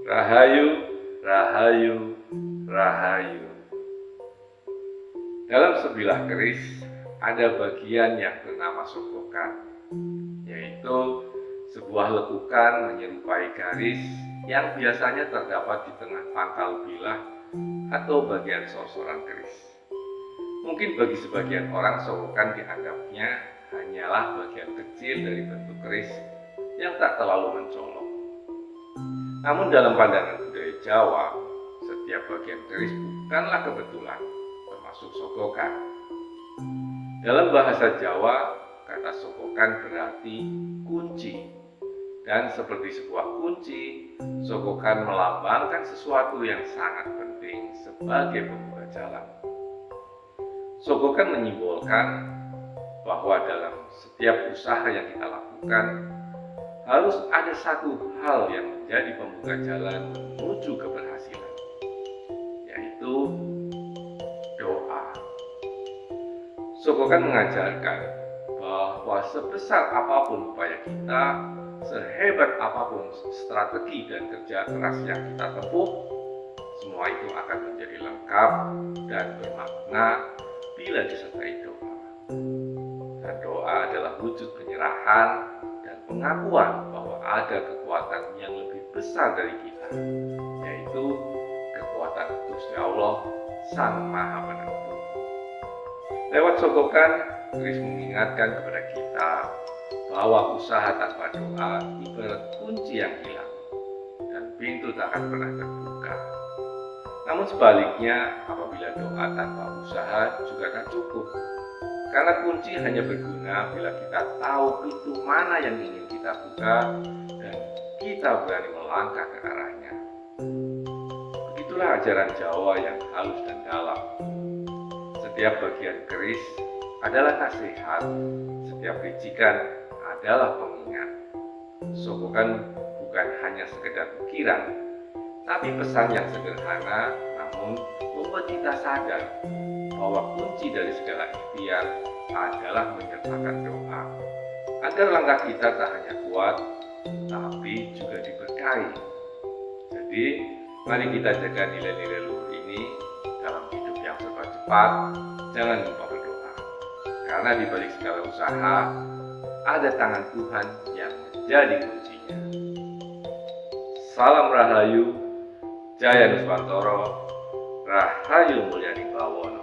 Rahayu, rahayu, rahayu. Dalam sebilah keris ada bagian yang bernama sogokan, yaitu sebuah lekukan menyerupai garis yang biasanya terdapat di tengah pangkal bilah atau bagian sor-soran keris. Mungkin bagi sebagian orang sogokan dianggapnya hanyalah bagian kecil dari bentuk keris yang tak terlalu mencolok. Namun dalam pandangan budaya Jawa, setiap bagian keris bukanlah kebetulan, termasuk sogokan. Dalam bahasa Jawa, kata sogokan berarti kunci. Dan seperti sebuah kunci, sogokan melambangkan sesuatu yang sangat penting sebagai pembuka jalan. Sogokan menyimbolkan bahwa dalam setiap usaha yang kita lakukan, harus ada satu hal yang menjadi pembuka jalan menuju keberhasilan, yaitu doa. Sogokan mengajarkan bahwa sebesar apapun upaya kita, sehebat apapun strategi dan kerja keras yang kita tempuh, semua itu akan menjadi lengkap dan bermakna bila disertai doa. Dan doa adalah wujud penyerahan dan pengakuan bahwa ada kekuatan yang lebih besar dari kita, yaitu kekuatan Gusti Allah Sang Maha Penentu. Lewat sogokan, keris mengingatkan kepada kita bahwa usaha tanpa doa ibarat kunci yang hilang dan pintu tak akan pernah terbuka. Namun sebaliknya, apabila doa tanpa usaha juga tak cukup, karena kunci hanya berguna bila kita tahu pintu mana yang ingin kita buka dan kita berani melangkah ke arahnya. Begitulah ajaran Jawa yang halus dan dalam. Setiap bagian keris adalah nasihat, setiap ricikan adalah pengingat. Sogokan bukan hanya sekedar pikiran, tapi pesan yang sederhana namun membuat kita sadar bahwa kunci dari segala ikhtiar adalah menyertakan doa, agar langkah kita tak hanya kuat, tapi juga diberkahi. Jadi, mari kita jaga nilai-nilai luhur ini dalam hidup yang serba cepat. Jangan lupa berdoa, karena di balik segala usaha ada tangan Tuhan yang menjadi kuncinya. Salam Rahayu, Jaya Nuswantoro, Rahayu Mulyani Bawon.